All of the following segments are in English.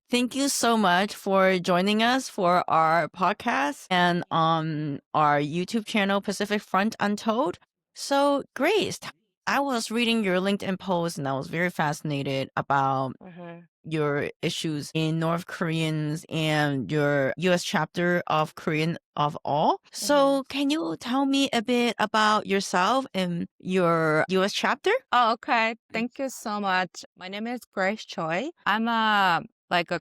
Thank you so much for joining us for our podcast and on our YouTube channel, Pacific Front Untold. So, Grace, I was reading your LinkedIn post and I was very fascinated about Mhm, your issues in North Koreans and your US chapter of Korean of All. mhm. So, can you tell me a bit about yourself and your US chapter? Oh, okay. Thank you so much. My name is Grace Choi. I'm a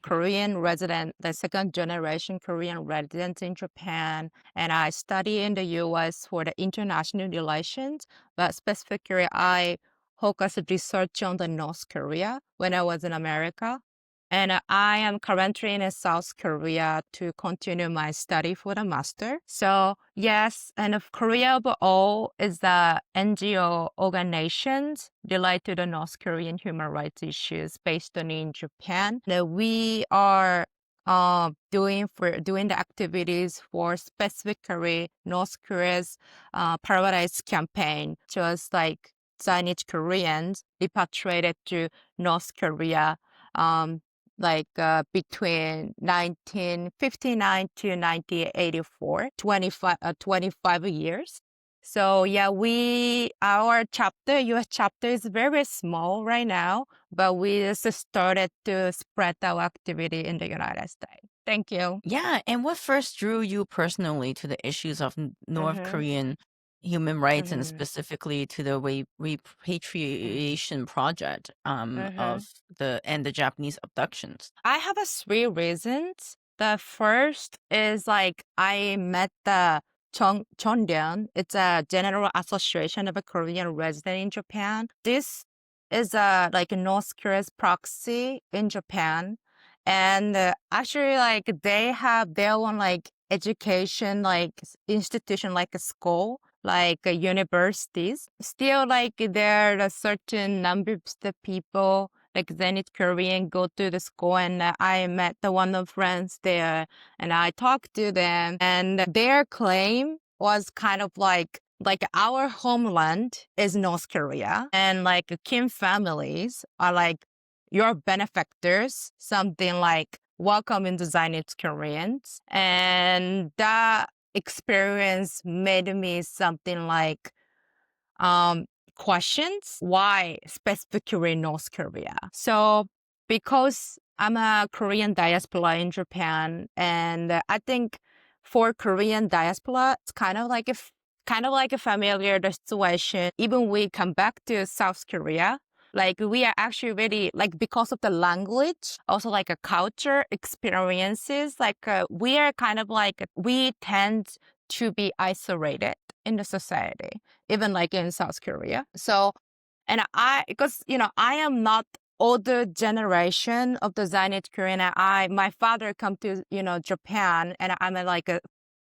Korean resident, the second generation Korean resident in Japan, and I study in the US for the international relations, but specifically I focus research on the North Korea when I was in America. And I am currently in South Korea to continue my study for the master. So yes, and of Korea overall is the NGO organizations related to the North Korean human rights issues based on in Japan. We are doing the activities for specifically North Korea's Paradise campaign, just like Zainichi Koreans repatriated to North Korea. Um, between 1959 to 1984, 25 years. So yeah, our chapter, US chapter is very small right now, but we just started to spread our activity in the United States. Thank you. Yeah, and what first drew you personally to the issues of North Mm-hmm, Korean human rights and mm-hmm, specifically to the repatriation project mm-hmm. of the Japanese abductions? I have a three reasons. The first is like I met the Chondeon. It's a general association of a Korean resident in Japan. This is a like North Korea's proxy in Japan, and actually like they have their own like education like institution like a school like universities. Still like there are a certain number of the people like Zenit Korean go to the school and I met the one of friends there and I talked to them and their claim was kind of like our homeland is North Korea and like Kim families are like your benefactors, something like welcome in the Zenit Koreans. And that experience made me something like um, questions why specifically North Korea. So because I'm a Korean diaspora in Japan, and I think for Korean diaspora, it's kind of like a familiar situation. Even we come back to South Korea, like we are actually really like because of the language, also like a culture experiences. Like we are kind of like we tend to be isolated in the society even like in South Korea. So, and because, I am not older generation of the Zainichi Korean. My father come to, Japan and I'm like a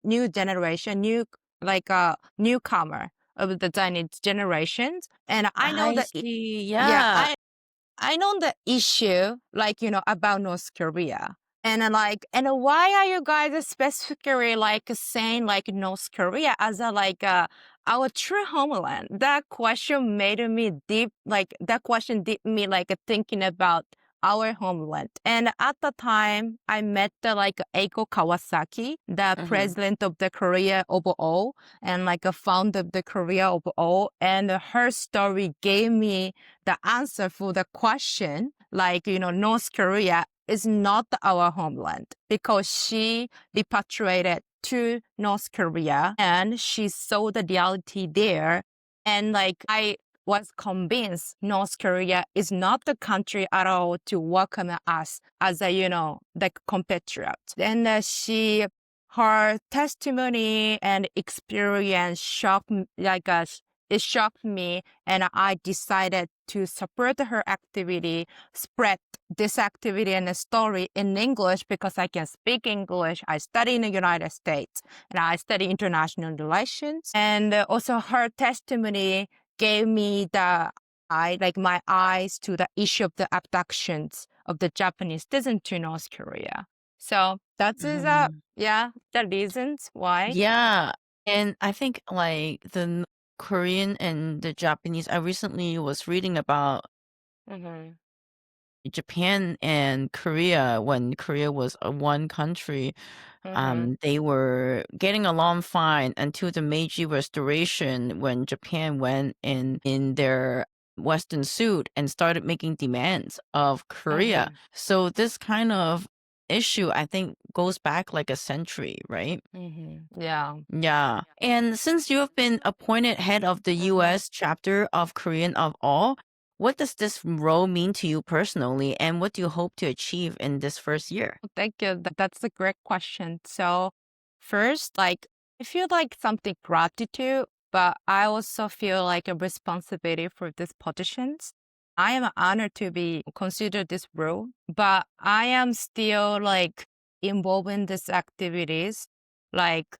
new generation, like a newcomer of the Zainichi generations. And I know I that, see. yeah, Yeah. I know the issue, like, about North Korea. And why are you guys specifically like saying like North Korea as a our true homeland? That question made me that question did me like thinking about our homeland. And at the time, I met the like Eiko Kawasaki, the Hmm. president of the Korea overall, and like a founder of the Korea overall. And her story gave me the answer for the question, like, North Korea is not our homeland because she repatriated to North Korea and she saw the reality there. And like, I was convinced North Korea is not the country at all to welcome us as a, like compatriot. And her testimony and experience shocked, it shocked me and I decided to support her activity, spread this activity and the story in English because I can speak English. I study in the United States and I study international relations. And also her testimony gave me my eyes to the issue of the abductions of the Japanese citizens to North Korea. So that is, Hmm. the reasons why. Yeah. And I think like Korean and the Japanese, I recently was reading about Mm-hmm. Japan and Korea, when Korea was a one country, they were getting along fine until the Meiji Restoration, when Japan went in their Western suit and started making demands of Korea. Mhm. So this kind of issue, I think, goes back like a century, right? Yeah. Yeah. And since you have been appointed head of the Mhm. US chapter of Korean of All, what does this role mean to you personally, and what do you hope to achieve in this first year? Thank you. That's a great question. So, first, like, I feel like something gratitude, but I also feel like a responsibility for these positions. I am honored to be considered this role, but I am still like involved in these activities, like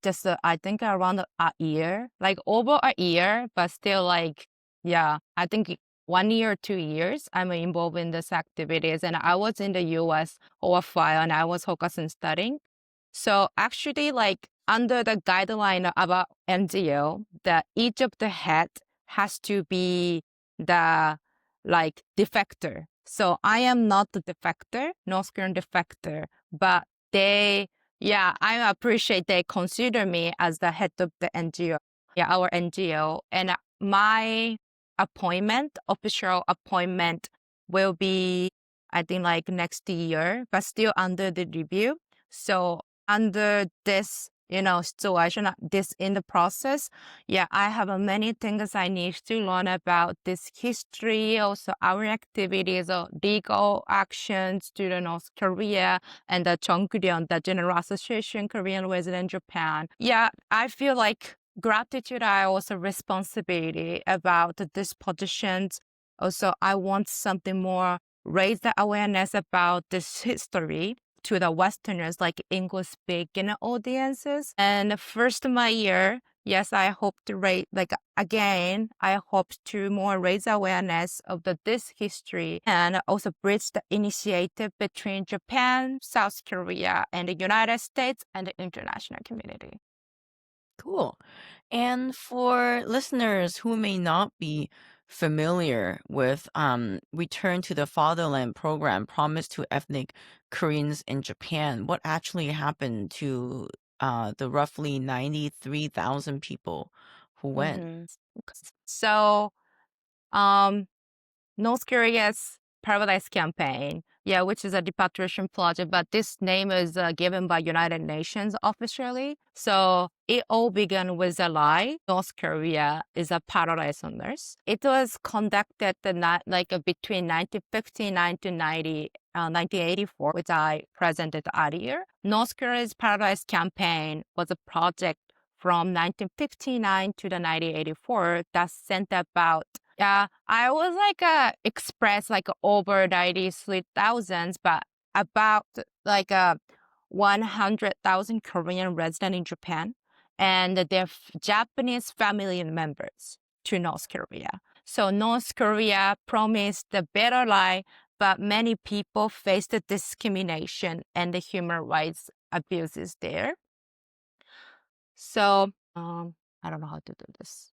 just I think around a year, like over a year, but still like yeah, I think 1 year, 2 years I'm involved in these activities, and I was in the U.S. for a while, and I was focused on studying. So actually, like under the guideline about NGO, that each of the head has to be the like defector. So I am not the defector, North Korean defector, but they yeah, I appreciate they consider me as the head of the NGO. Yeah, our NGO. And my appointment, official appointment, will be, I think, like next year, but still under the review. So under this, situation, this in the process, yeah, I have many things I need to learn about this history, also our activities, legal actions to the North Korea, and the Jeongkyeon, the General Association Korean Resident Japan. Yeah, I feel like gratitude, I also responsibility about these positions. Also, I want something more, raise the awareness about this history to the Westerners, like English speaking audiences. And first my year, yes, I hope to raise, like again, I hope to more raise awareness of this history, and also bridge the initiative between Japan, South Korea, and the United States and the international community. Cool. And for listeners who may not be familiar with Return to the Fatherland program promised to ethnic Koreans in Japan, what actually happened to the roughly 93,000 people who went? Mhm. So, um, North Korea's Paradise Campaign, yeah, which is a repatriation project, but this name is given by United Nations officially. So it all began with a lie. North Korea is a paradise on Earth. It was conducted between 1959 to 1984, which I presented earlier. North Korea's Paradise Campaign was a project from 1959 to the 1984 that sent about yeah, I was like express like over 93,000, but about like 100,000 Korean resident in Japan and their Japanese family members to North Korea. So North Korea promised a better life, but many people faced the discrimination and the human rights abuses there. So I don't know how to do this.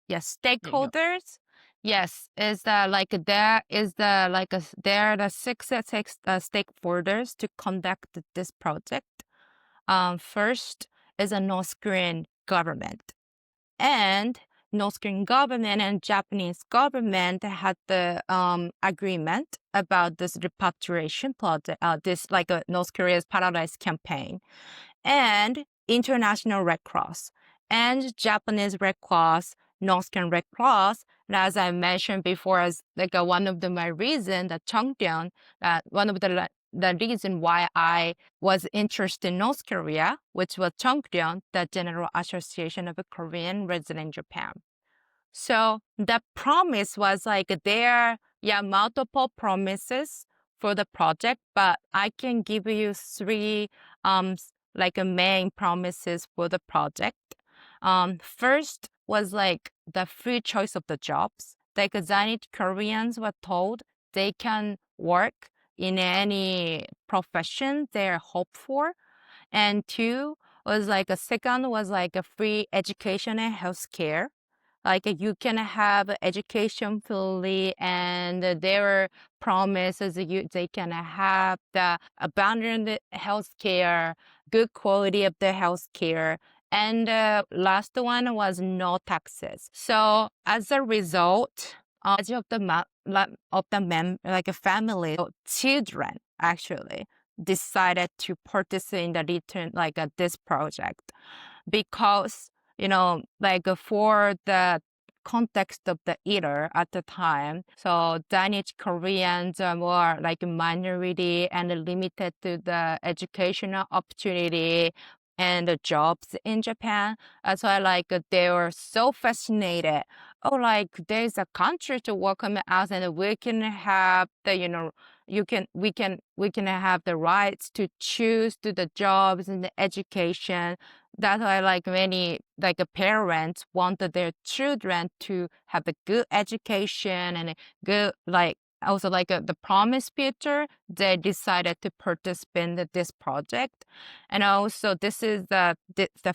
Yes, There you go. stakeholders. Yes, is the like there is the like a, there are the six stakeholders to conduct this project. First is a North Korean government, and North Korean government and Japanese government had the agreement about this repatriation project. This like a North Korea's Paradise Campaign, and International Red Cross and Japanese Red Cross, North Korean Red Cross. And as I mentioned before, as like one of my reason that Chongdeon, one of the reason why I was interested in North Korea, which was Chongdeon, the General Association of Korean Resident in Japan. So the promise was like there, yeah, multiple promises for the project, but I can give you three like main promises for the project. First was like the free choice of the jobs. Like Zainichi Koreans were told they can work in any profession they hope for. And two was like a second was like a free education and health care. like you can have education fully, and their promise is they can have the abundant healthcare, good quality of the healthcare. And last one was no taxes. So as a result, of the like a family, children actually decided to participate in the return this project, because like for the context of the era at the time. So Danish Koreans are more like a minority and limited to the educational opportunity and the jobs in Japan. That's why they were so fascinated. Oh, like there's a country to welcome us, and we can have the, we can have the rights to choose to the jobs and the education. That's why many parents wanted their children to have a good education and a good also the promised future. They decided to participate in this project. And also this is the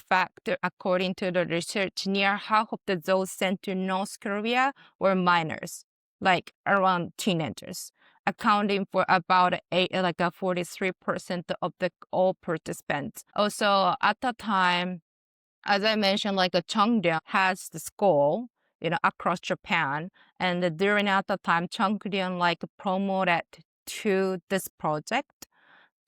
fact, according to the research, near half of those sent to North Korea were minors, like around teenagers, accounting for about 43% of the all participants. Also, at the time, as I mentioned, a Cheongryun has the school, across Japan, and during at the time, Cheongryun promoted to this project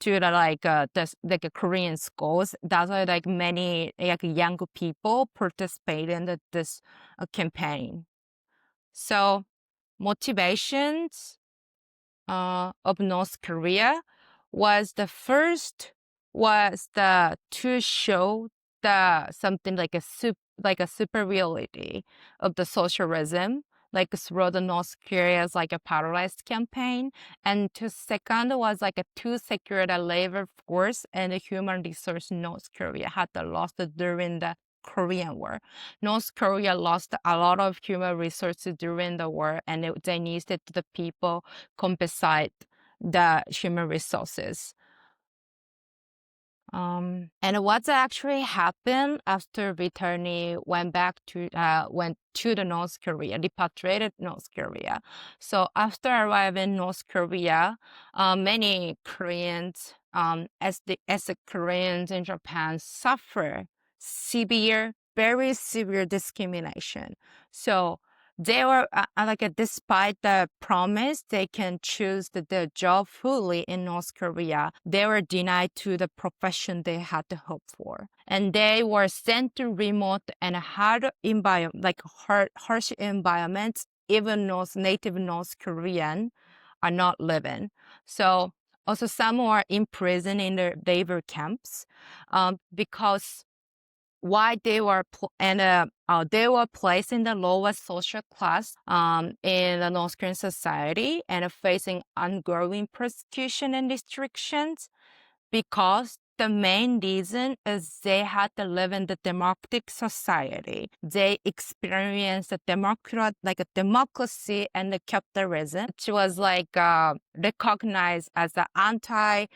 to the Korean schools. That's why many young people participate in this campaign. So motivations of North Korea was to show the something like a superiority of the socialism, through the North Korea's a paralyzed campaign, and second was to secure the labor force and the human resource North Korea had lost during the Korean War. North Korea lost a lot of human resources during the war, and they needed the people compensate the human resources. And what actually happened after returnee went to the North Korea, repatriated North Korea. So after arriving in North Korea, many Koreans, as the Koreans in Japan, suffer very severe discrimination. So they were despite the promise they can choose the job fully in North Korea, they were denied to the profession they had to hope for, and they were sent to remote and hard environment, harsh environments. Even native North Korean are not living. So also some were imprisoned in the labor camps, because why they were they were placed in the lowest social class in the North Korean society and facing ongoing persecution and restrictions, because the main reason is they had to live in the democratic society. They experienced a democracy and the capitalism, which was recognized as the anti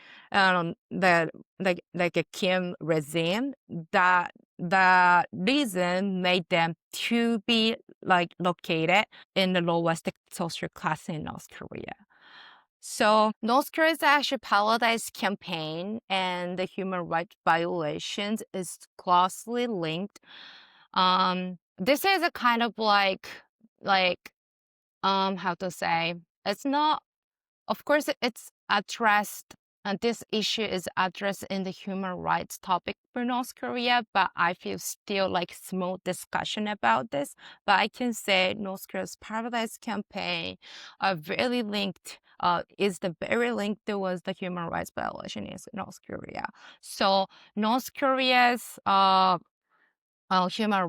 a Kim regime. That the reason made them to be located in the lowest social class in North Korea. So North Korea's actually paradise campaign and the human rights violations is closely linked. This is a kind of how to say, it's not, of course it's addressed, and this issue is addressed in the human rights topic for North Korea, but I feel still small discussion about this. But I can say North Korea's paradise campaign are very linked, is the very linked towards the human rights violation in North Korea. So North Korea's human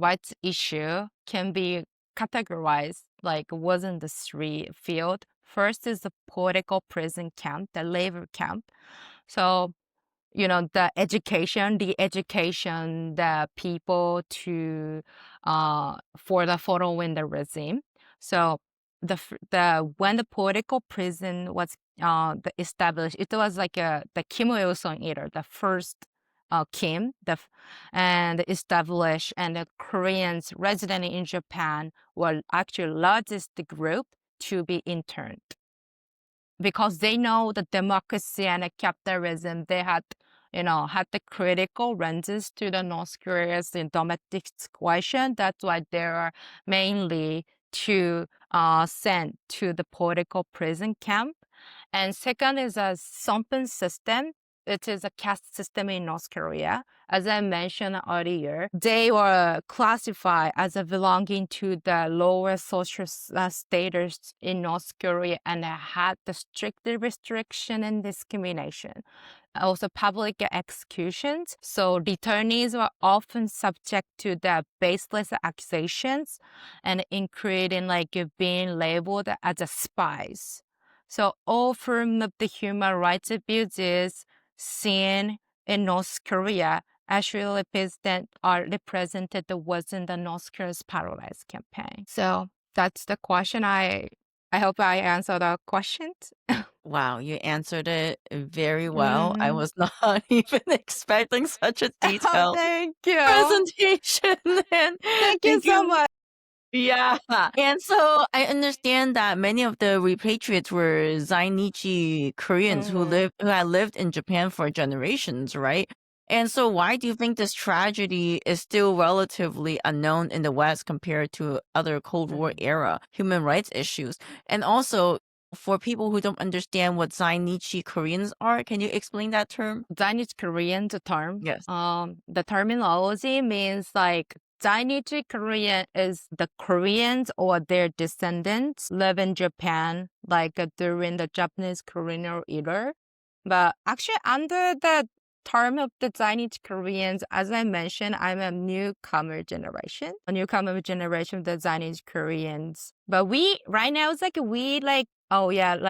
rights issue can be categorized within the three field. First is the political prison camp, the labor camp. So, the education, the people to for the following the regime. So when the political prison was established, it was the Kim Il Sung era, the first Kim, and established, and the Koreans residing in Japan were actually largest group to be interned because they know the democracy and the capitalism. They had the critical lenses to the North Korea's domestic situation. That's why they are mainly to sent to the political prison camp. And second is a Songbun system. It is a caste system in North Korea. As I mentioned earlier, they were classified as belonging to the lower social status in North Korea and had the strict restriction and discrimination. Also public executions. So returnees were often subject to the baseless accusations and including like being labeled as a spies. So all forms of the human rights abuses seen in North Korea actually are represented within the North Korea's Paralyzed campaign. So that's the question. I hope I answered the questions. Wow, you answered it very well. I Mhm. was not even expecting such a Oh, detailed thank you. presentation. And Thank you thank so you. much. Yeah. And so I understand that many of the repatriates were Zainichi Koreans Mhm. who had lived in Japan for generations, right? And so why do you think this tragedy is still relatively unknown in the West compared to other Cold War Mhm. era human rights issues? And also, for people who don't understand what Zainichi Koreans are, can you explain that term? Chinese Korean, the term. Yes. The terminology means like Chinese Korean is the Koreans or their descendants live in Japan like during the Japanese colonial era. But actually, under the term of the Chinese Koreans, as I mentioned, I'm a newcomer generation of the Chinese Koreans. But we right now it's like we like oh yeah,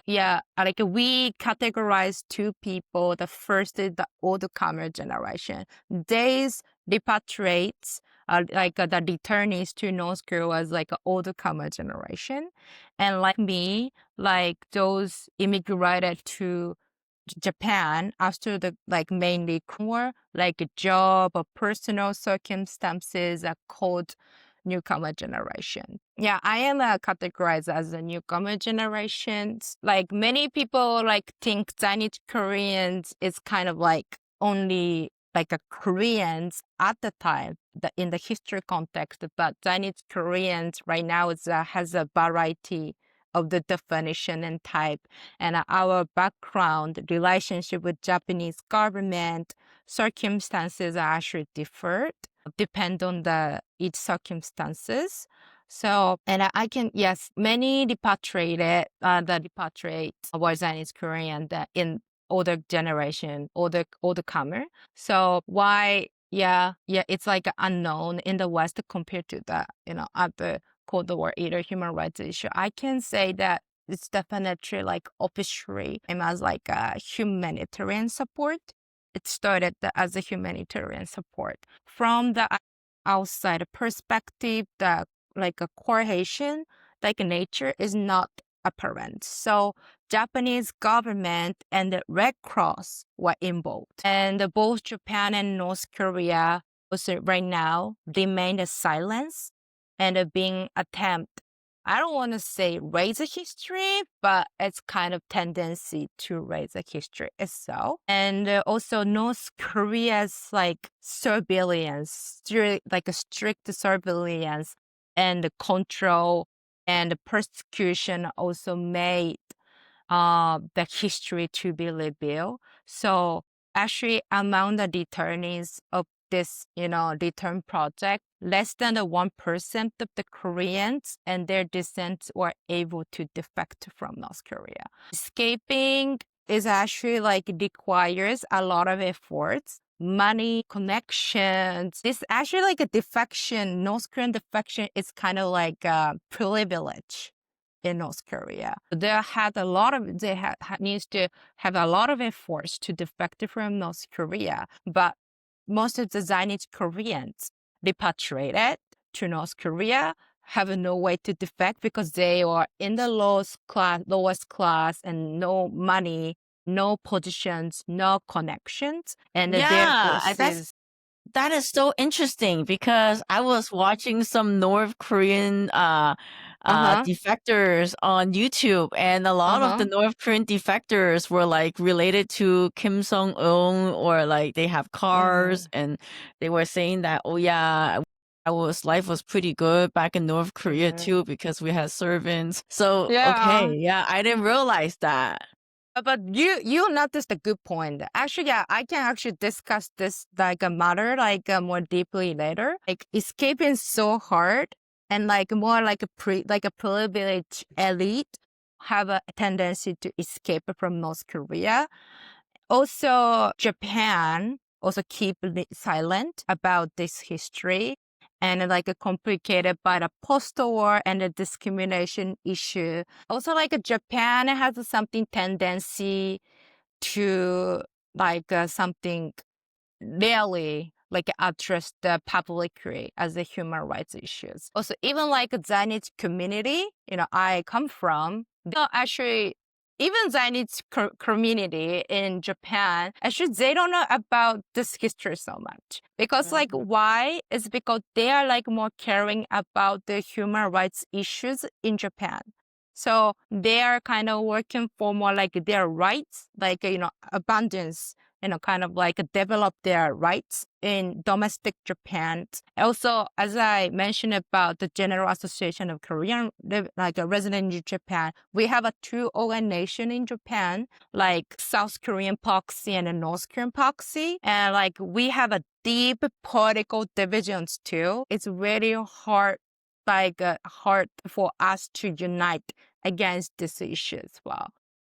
like we categorize two people. The first is the old comer generation. These repatriates the returnees to North Korea was like an old comer generation, and like me, like those immigrated to Japan after the like mainly war, like a job or personal circumstances are called newcomer generation. Yeah, I am categorized as a newcomer generation. Like many people like think Chinese Koreans is kind of like only like a Koreans at the time in the history context, but Chinese Koreans right now has a variety of the definition and type, and our background relationship with Japanese government circumstances are actually different depend on the each circumstances. So, and I can, yes, many the repatriate were Chinese Korean in older generation, older comer. So why, yeah, it's like unknown in the West compared to the, other Cold War era human rights issue. I can say that it's definitely like officially as like a humanitarian support. It started as a humanitarian support. From the outside perspective, the like a correlation, like nature is not apparent. So Japanese government and the Red Cross were involved. And both Japan and North Korea also right now remain silence and being attempt I don't want to say raise a history, but it's kind of tendency to raise a history itself. And also North Korea's like surveillance, like a strict surveillance and control and persecution also made the history to be revealed. So actually among the returnees of this, return project, less than the 1% of the Koreans and their descendants were able to defect from North Korea. Escaping is actually like requires a lot of efforts, money, connections. It's actually like a defection. North Korean defection is kind of like a privilege in North Korea. They needs to have a lot of efforts to defect from North Korea, but most of the Zainichi Koreans repatriated to North Korea have no way to defect because they are in the lowest class and no money, no positions, no connections. And their Yeah, bosses. that is so interesting because I was watching some North Korean Uh-huh. defectors on YouTube, and a lot of the Uh-huh. North Korean defectors were like related to Kim Song Un, or like they have cars, Mm-hmm. and they were saying that, oh yeah, life was pretty good back in North Korea Mm-hmm. too because we had servants. So okay, Yeah. yeah, I didn't realize that. But you noticed a good point. Actually, yeah, I can actually discuss this like a matter more deeply later. Like escaping so hard, and like more like a privileged elite have a tendency to escape from North Korea. Also, Japan also keep silent about this history, and like complicated by the post-war and the discrimination issue. Also, like Japan has something tendency to something really like address the publicly as the human rights issues. Also, even like Zainichi community, I come from, actually, even Zainichi community in Japan, actually, they don't know about this history so much. Because like, why? It's because they are like more caring about the human rights issues in Japan. So they are kind of working for more like their rights, like, abundance, kind of like develop their rights in domestic Japan. Also, as I mentioned about the General Association of Korean, like a resident in Japan, we have a two organization in Japan, like South Korean Proxy and a North Korean Proxy. And like we have a deep political divisions too. It's really hard, hard for us to unite against this issue as well.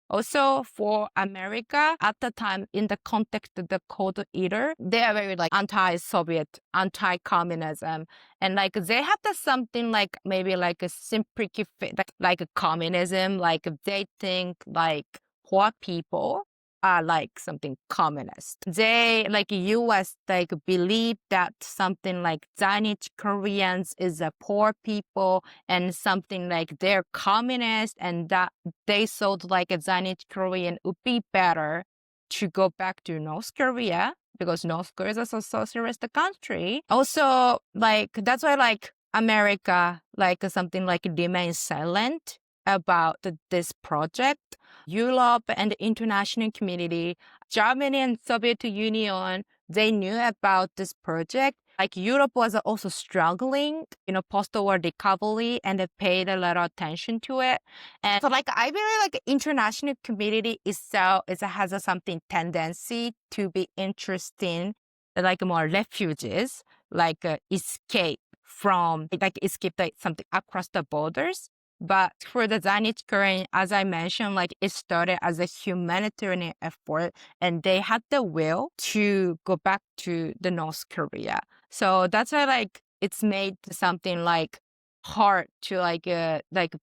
Also, for America, at the time, in the context of the Cold War, they are very like anti-Soviet, anti-communism, and like they have the something like maybe like a simplified like a communism. Like they think like poor people are like something communist. They like U.S. like believe that something like Zainichi Koreans is a poor people and something like they're communist, and that they thought like a Zainichi Korean would be better to go back to North Korea because North Korea is a socialist country. Also, like that's why like America like something like remains silent about this project. Europe and the international community, Germany and Soviet Union, they knew about this project. Like Europe was also struggling, post-war recovery, and they paid a lot of attention to it. And so like I believe like international community itself has a something tendency to be interesting, like more refugees, like escape from like escape like something across the borders. But for the Zainichi Korean, as I mentioned, like it started as a humanitarian effort, and they had the will to go back to the North Korea. So that's why like it's made something like hard to like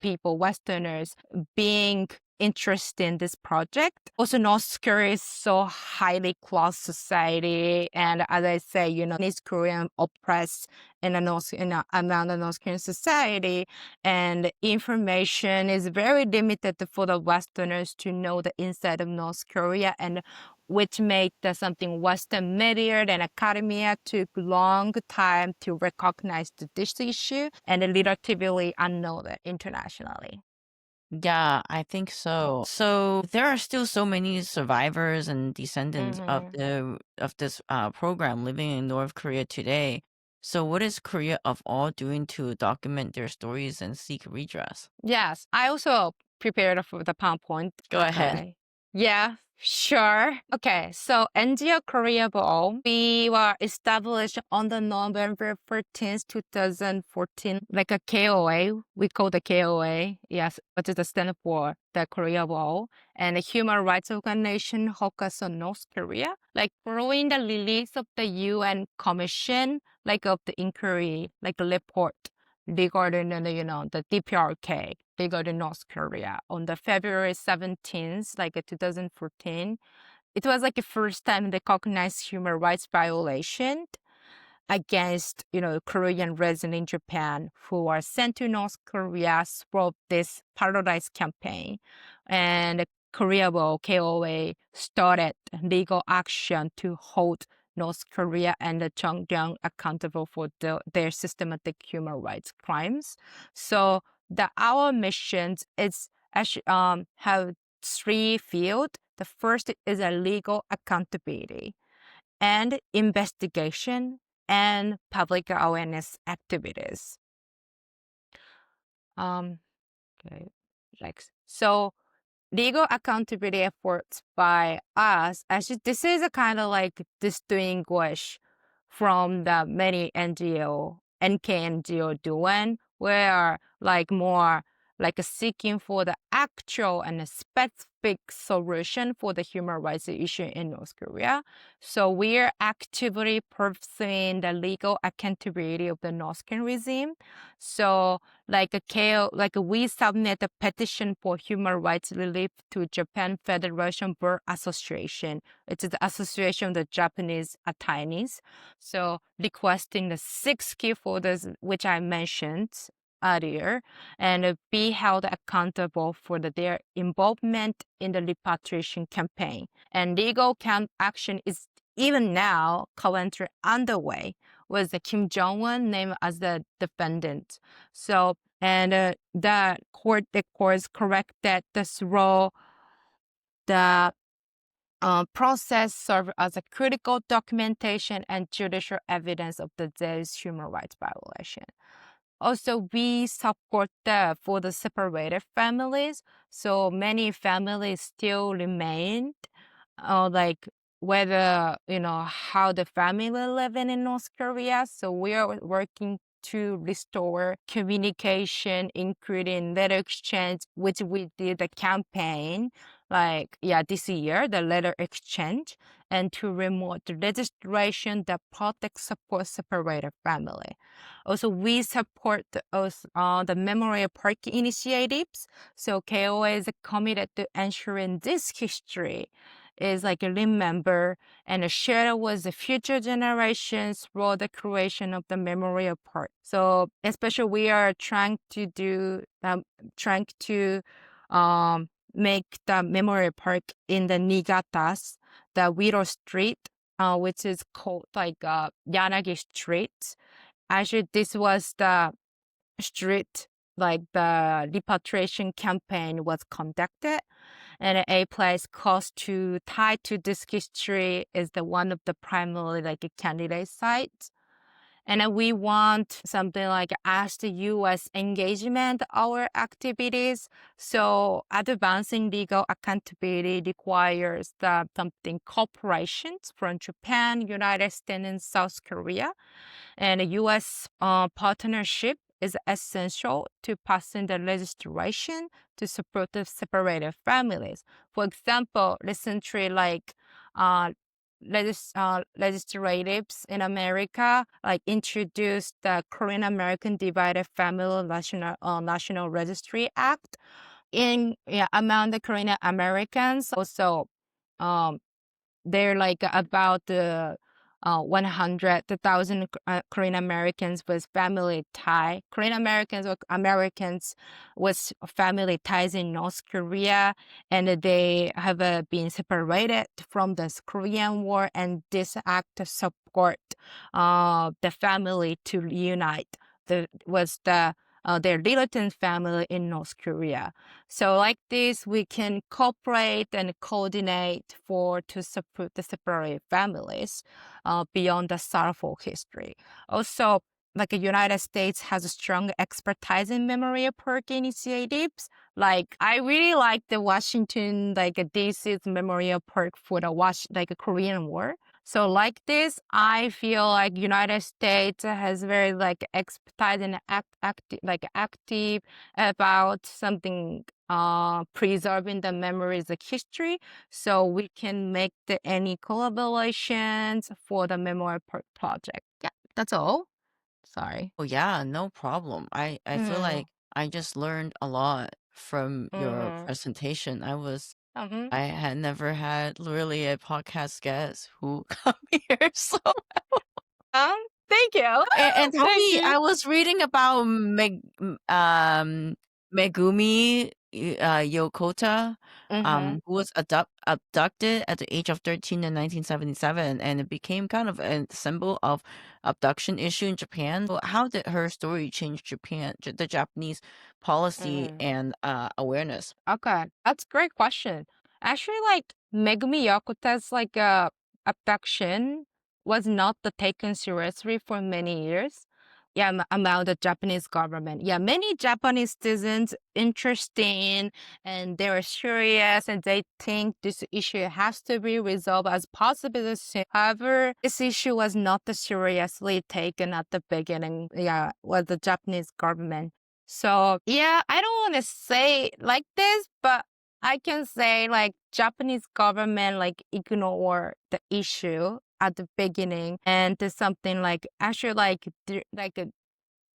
people, Westerners, being interested in this project. Also, North Korea is so highly class society, and as I say, East Korean oppressed in the among the North Korean society, and information is very limited for the Westerners to know the inside of North Korea, and which made something Western media and academia took long time to recognize this issue and relatively unknown internationally. Yeah, I think so. So there are still so many survivors and descendants of Hmm. this program living in North Korea today. So what is Korea of All doing to document their stories and seek redress? Yes, I also prepared for the PowerPoint. Go ahead. Okay. Yeah, sure. Okay, so NGO Korea Bowl, we were established on the November 14th, 2014, like a KOA. We call the KOA, yes, which is the stand for the Korea Bowl, and a human rights organization focused on North Korea. Like following the release of the UN Commission, like of the inquiry, like a report regarding the DPRK regarding North Korea on the February 17th, like 2014. It was like the first time they recognized human rights violation against Korean residents in Japan who are sent to North Korea through this Paradise campaign. And Korea KOA started legal action to hold North Korea and the Pyongyang accountable for their systematic human rights crimes. So our missions is actually have three fields. The first is a legal accountability and investigation and public awareness activities. Okay, next. So legal accountability efforts by us, actually, this is a kind of like distinguish from the many NGO, NKNGO doing, where like more like seeking for the actual and a specific solution for the human rights issue in North Korea. So we're actively pursuing the legal accountability of the North Korean regime. So like we submit a petition for human rights relief to Japan Federation Bar Association. It's the association of the Japanese attorneys. So requesting the 6 key holders, which I mentioned earlier, and be held accountable for their involvement in the repatriation campaign. And legal action is even now currently underway with the Kim Jong-un named as the defendant. So, and the court, of course, corrected this role. The process serve as a critical documentation and judicial evidence of today's human rights violation. Also, we support for the separated families. So many families still remain, like whether, how the family living in North Korea. So we are working to restore communication, including letter exchange, which we did a campaign this year, the letter exchange, and to remote registration that protects support separated family. Also, we support the Memory Park initiatives. So KOA is committed to ensuring this history is like a remember and share with the future generations through the creation of the Memorial Park. So especially we are trying to make the Memorial Park in the Niigata's, the Widow Street, which is called Yanagi Street. Actually, this was the street like the repatriation campaign was conducted, and a place close to tied to this history is the one of the primary like candidate sites. And we want something like as the U.S. engagement our activities. So advancing legal accountability requires something corporations from Japan, United States, and South Korea. And a U.S. Partnership is essential to passing the legislation to support the separated families. For example, recently, legislatives in America introduced the Korean American Divided Family National Registry Act. Among the Korean Americans, also they're about 100,000 Korean Americans with family tie. Korean Americans or Americans with family ties in North Korea, and they have been separated from the Korean War, and this act support the family to reunite with their relative family in North Korea. So like this, we can cooperate and coordinate to support the separate families beyond the sorrowful history. Also, the United States has a strong expertise in memory park initiatives. I really like the Washington, DC's memorial park for the Korean War. So like this, I feel like United States has very expertise and active about something preserving the memories of history. So we can make any collaborations for the memoir project. Yeah, that's all. Sorry. Oh yeah, no problem. I feel Mm. like I just learned a lot from your Mm-hmm. presentation. Mm-hmm. I had never had really a podcast guest who come here. So Um, Thank you. and tell Thank me, you. I was reading about Megumi Yokota, Mm-hmm. who was abducted at the age of 13 in 1977, and it became kind of a symbol of abduction issue in Japan. So how did her story change the Japanese policy Mm-hmm. and awareness? Okay, that's a great question. Actually, like Megumi Yokota's abduction was not taken seriously for many years. Yeah, among the Japanese government. Yeah, many Japanese citizens interested and they were serious and they think this issue has to be resolved as possible as soon. However, this issue was not seriously taken at the beginning. Yeah, with the Japanese government. So yeah, I don't want to say like this, but I can say like Japanese government like ignore the issue at the beginning and there's something like actually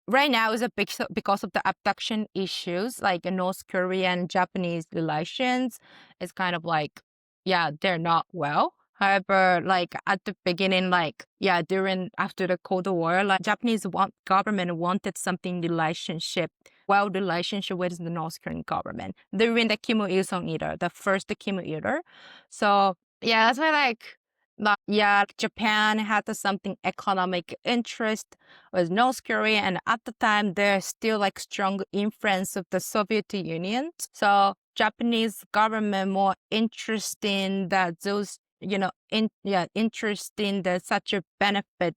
right now is a big because of the abduction issues like North Korean Japanese relations is kind of like yeah they're not well. However, like at the beginning, like yeah, during after the Cold War, like government wanted something relationship with the North Korean government during the Kim Il Sung era, the first Kim Il era. So yeah, that's why yeah, Japan had something economic interest with North Korea, and at the time there's still like strong influence of the Soviet Union. So Japanese government more interested in that those interested in the such a benefit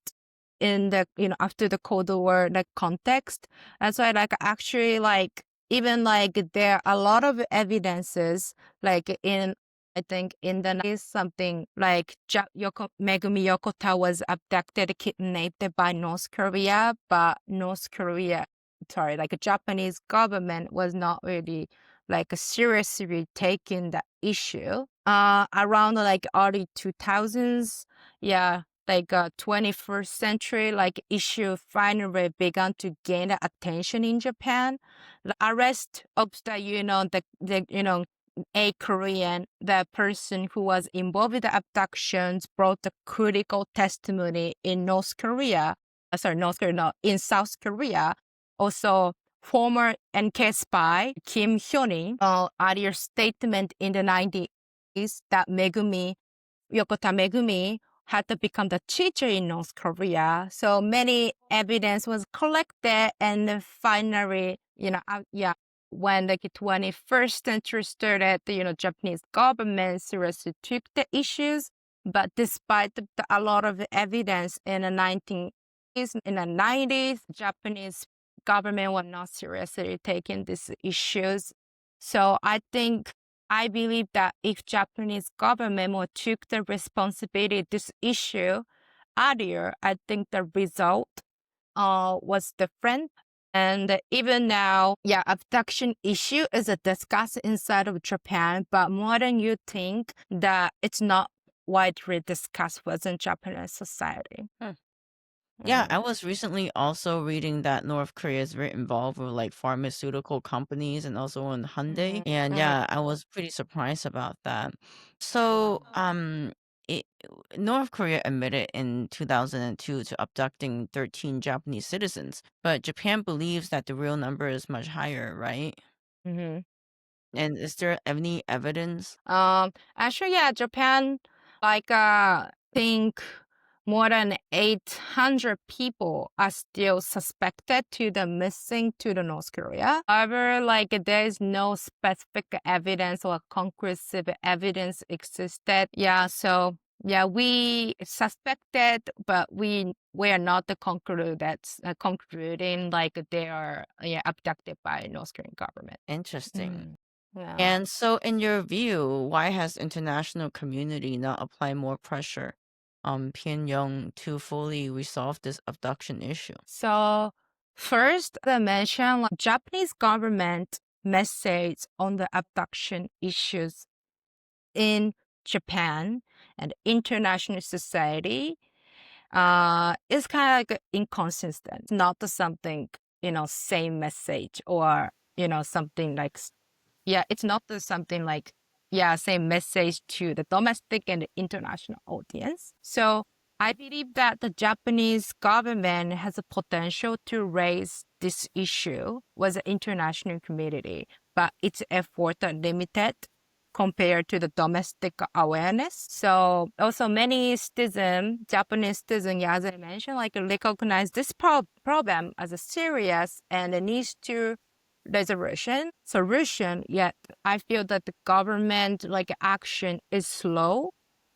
in the after the Cold War like context. That's why like actually like even like there are a lot of evidences like in I think in the is something like Megumi Yokota was abducted, kidnapped by North Korea, but like Japanese government was not really like seriously taking the issue. Around like early 2000s, yeah, like 21st century, like issue finally began to gain attention in Japan. The arrest of a Korean, the person who was involved with the abductions brought the critical testimony in North Korea. North Korea, no, in South Korea. Also, former NK spy Kim Hyunin, earlier statement in the 90s that Yokota Megumi had to become the teacher in North Korea. So many evidence was collected and finally, when the 21st century started, Japanese government seriously took the issues. But despite a lot of evidence in the 1980s, in the 90s, Japanese government was not seriously taking these issues. So I believe that if Japanese government more took the responsibility this issue earlier, I think the result was different. And even now, yeah, abduction issue is a discussed inside of Japan, but more than you think that it's not widely discussed within Japanese society. Yeah, Mm. I was recently also reading that North Korea is very involved with like pharmaceutical companies and also in Hyundai. Mhm. And Mhm. yeah, I was pretty surprised about that. So, it, North Korea admitted in 2002 to abducting 13 Japanese citizens, but Japan believes that the real number is much higher, right? Mhm. And is there any evidence? Actually, yeah, Japan, think more than 800 people are still suspected to the missing to the North Korea. However, like there is no specific evidence or conclusive evidence existed. Yeah, so yeah, we suspected, but we are not the concluding like they are abducted by North Korean government. Interesting. Mm. Yeah. And so, in your view, why has international community not applied more pressure on Pyongyang to fully resolve this abduction issue? So first, I mentioned like, Japanese government message on the abduction issues in Japan and international society is kind of like inconsistent. Not something same message or something like yeah, it's not something like yeah same message to the domestic and international audience. So I believe that the Japanese government has a potential to raise this issue with the international community, but its efforts are limited compared to the domestic awareness. So also many citizens, Japanese citizens, as I mentioned, like recognize this problem as a serious and it needs to solution. Yet I feel that the government like action is slow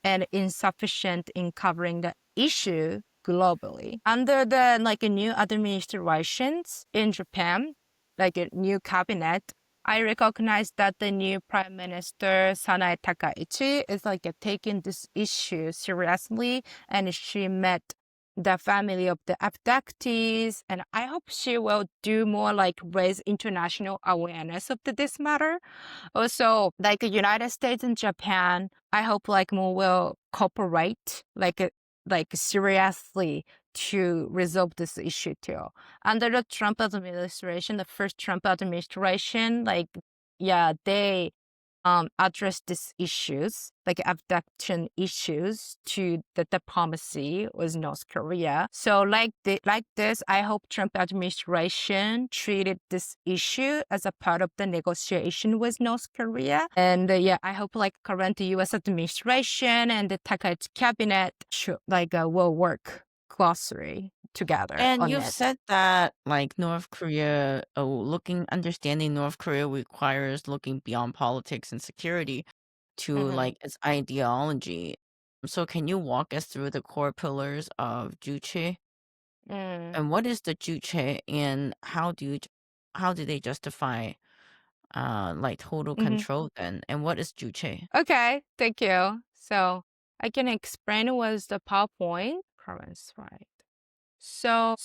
and insufficient in covering the issue globally. Under the like new administrations in Japan, like a new cabinet, I recognize that the new Prime Minister Sanae Takaichi is like taking this issue seriously, and she met the family of the abductees, and I hope she will do more like raise international awareness of this matter. Also, like the United States and Japan, I hope like more will cooperate like seriously to resolve this issue too. Under the Trump administration, the first Trump administration, like yeah, they address these issues, like abduction issues, to the diplomacy with North Korea. So like this, I hope Trump administration treated this issue as a part of the negotiation with North Korea. And yeah, I hope like current U.S. administration and the Takaichi cabinet should will work closely together And on you've it. said that like North Korea, understanding North Korea requires looking beyond politics and security to Mhm. like its ideology. So can you walk us through the core pillars of Juche? Mm. And what is the Juche and how do they justify like total Mhm. control then? And what is Juche? Okay, thank you. So I can explain what's the PowerPoint. Currents, right? So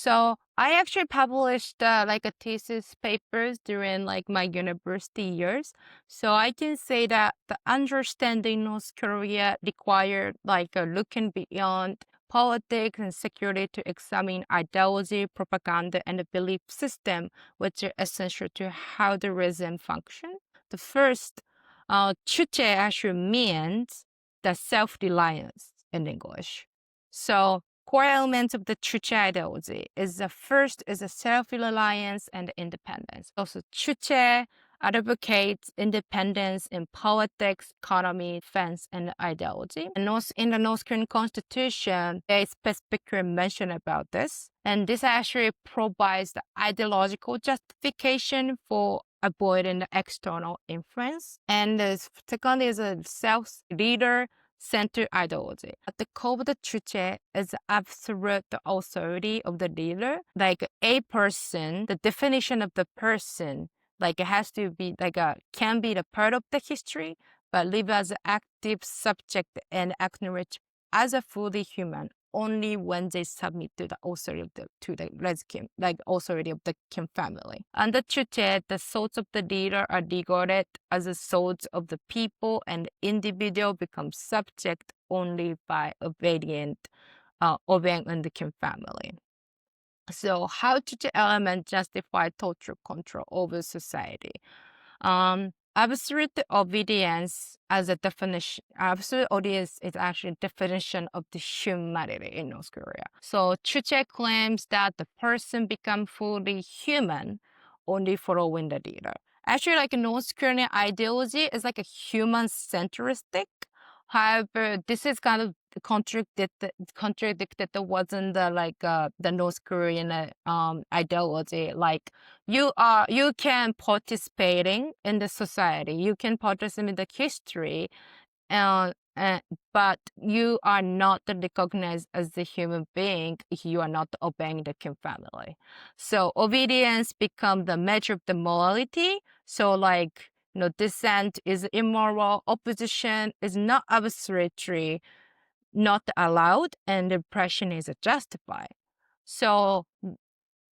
I actually published like a thesis papers during like my university years. So I can say that the understanding North Korea required like a looking beyond politics and security to examine ideology, propaganda, and the belief system, which are essential to how the regime function. The first, Chuche actually means the self-reliance in English. So core elements of the Chuche ideology is the first is a self-reliance and independence. Also, Chuche advocates independence in politics, economy, defense, and ideology. And also in the North Korean constitution, there is specific mention about this. And this actually provides the ideological justification for avoiding the external influence. And the second is a self-leader centered ideology. At the core of the Juche is absolute authority of the leader. Like a person, the definition of the person, like it has to be can be the part of the history, but live as an active subject and acknowledge as a fully human only when they submit to the authority of the Red Kim, like authority of the Kim family. Under Chuche, the thoughts of the leader are regarded as the thoughts of the people, and the individual becomes subject only by obeying the Kim family. So how do the element justify total control over society? Absolute obedience as a definition, absolute obedience is actually a definition of the humanity in North Korea. So Chuche claims that the person become fully human only following the leader. Actually, like North Korean ideology is like a human centristic. However, this is kind of contradicted wasn't the North Korean ideology. Like you can participating in the society, you can participate in the history, uh, uh, but you are not recognized as a human being if you are not obeying the Kim family. So obedience become the measure of the morality. So like dissent is immoral, opposition is not arbitrary, not allowed, and repression is justified. So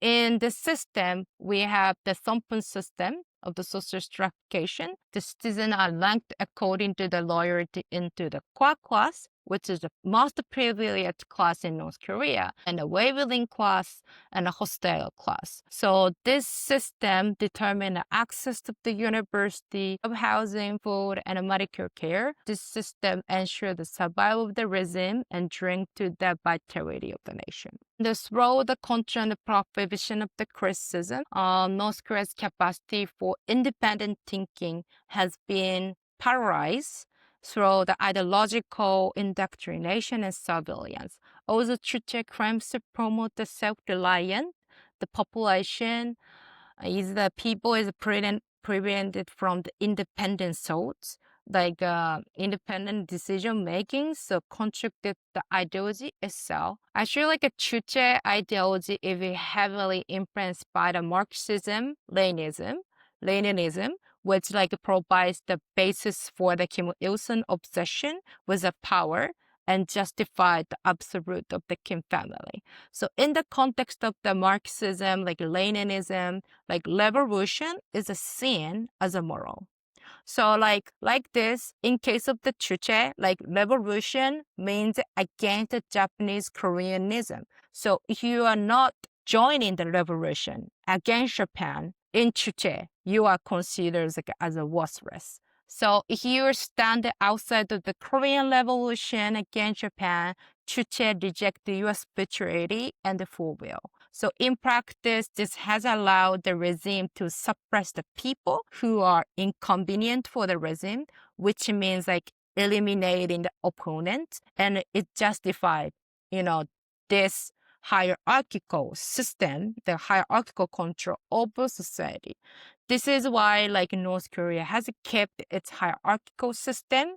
in the system, we have the Songbun system of the social stratification. The citizens are ranked according to the loyalty into the Kwa class, which is the most privileged class in North Korea, and a wavering class and a hostile class. So this system determines access to the university, of housing, food, and medical care. This system ensures the survival of the regime and drink to the vitality of the nation. Through the control and prohibition of the criticism, North Korea's capacity for independent thinking has been paralyzed through the ideological indoctrination and surveillance. Also, Juche claims to promote the self-reliant, the population is the people is prevented from the independent thoughts, like independent decision making, so constructed the ideology itself. Actually, like a Juche ideology is heavily influenced by the Marxism, Leninism, which like provides the basis for the Kim Il-sung obsession with the power and justify the absolute of the Kim family. So in the context of the Marxism, like Leninism, like revolution is a sin as a moral. So like this, in case of the Juche, like revolution means against the Japanese Koreanism. So if you are not joining the revolution against Japan in Juche, you are considered like, as a worthless. So if you stand outside of the Korean Revolution against Japan, Juche reject the U.S. spirituality and the full will. So in practice, this has allowed the regime to suppress the people who are inconvenient for the regime, which means like eliminating the opponent, and it justified, this hierarchical system, the hierarchical control over society. This is why like North Korea has kept its hierarchical system,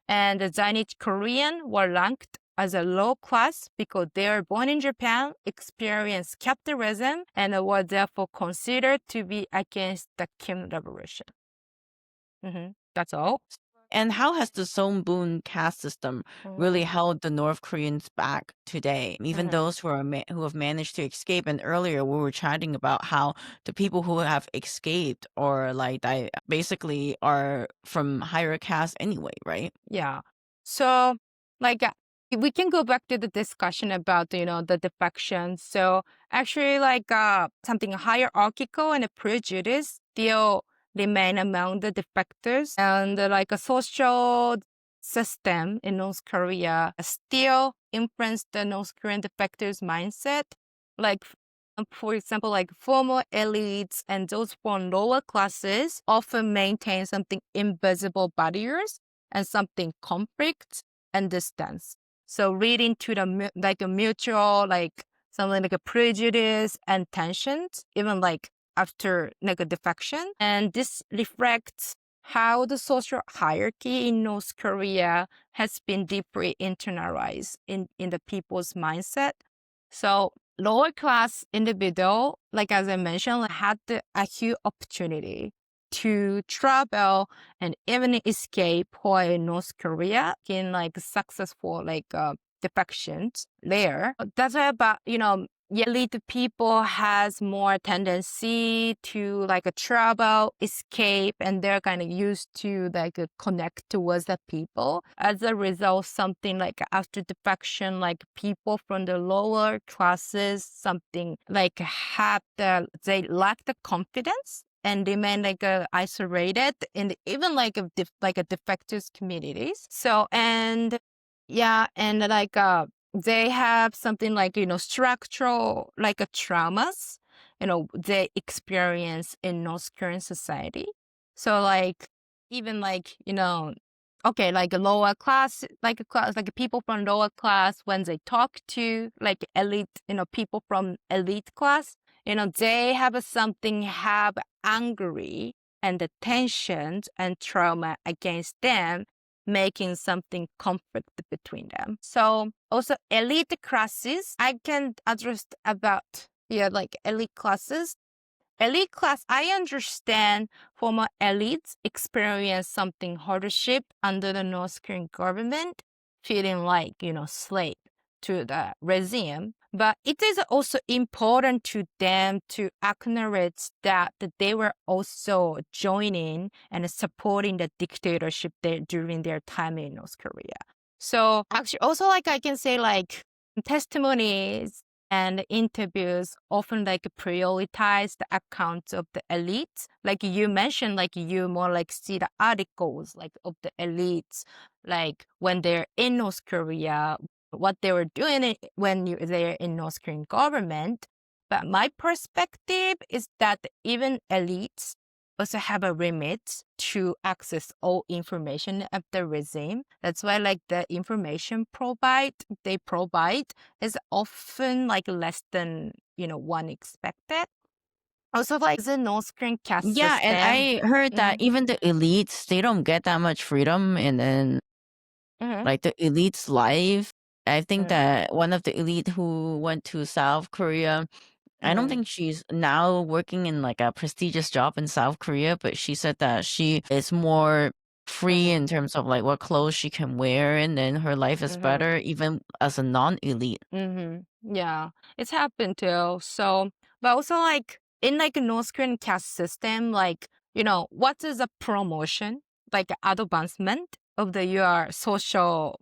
and the Zainichi Korean were ranked as a low class because they were born in Japan, experienced capitalism, and were therefore considered to be against the Kim Revolution. That's all. And how has the Songbun caste system really held the North Koreans back today? Even those who who have managed to escape. And earlier we were chatting about how the people who have escaped or like basically are from higher caste anyway, right? Yeah. So like we can go back to the discussion about the defections. So actually like something hierarchical and a prejudice still remain among the defectors, and like a social system in North Korea still influence the North Korean defectors mindset. Like for example, like former elites and those from lower classes often maintain something invisible barriers and something conflict and distance. So leading to the like a mutual like something like a prejudice and tensions, even like after like a defection. And this reflects how the social hierarchy in North Korea has been deeply internalized in the people's mindset. So lower class individual, like as I mentioned, had a huge opportunity to travel and even escape while in North Korea in like successful like defections there. That's why about elite people has more tendency to like travel, escape, and they're kind of used to like connect with the people. As a result, something like after defection, like people from the lower classes, something like they lack the confidence and remain like isolated and even like a defectors communities. So and yeah, and like they have something like structural like traumas they experience in North Korean society. So like even like okay, like a lower class, like a class, like people from lower class, when they talk to like elite, people from elite class, they have have angry and the tensions and trauma against them, making something conflict between them. So also elite classes, I can address about like elite classes. Elite class, I understand former elites experience something hardship under the North Korean government, feeling like, slave to the regime. But it is also important to them to acknowledge that they were also joining and supporting the dictatorship during their time in North Korea. So actually, also like I can say like testimonies and interviews often like prioritize the accounts of the elites. Like you mentioned, like you more like see the articles like of the elites, like when they're in North Korea, what they were doing when they're in North Korean government. But my perspective is that even elites also have a remit to access all information of the regime. That's why like the information they provide is often like less than, one expected. Also like the North Korean caste Yeah, and system. I heard that Mm-hmm. even the elites, they don't get that much freedom, and then Mm-hmm. like the elite's life. I think that one of the elite who went to South Korea, I don't Mm-hmm. think she's now working in like a prestigious job in South Korea, but she said that she is more free Mm-hmm. in terms of like what clothes she can wear, and then her life is Mm-hmm. better even as a non-elite. Yeah, it's happened too. So, but also like in like a North Korean caste system, like, what is a promotion, like advancement of the your social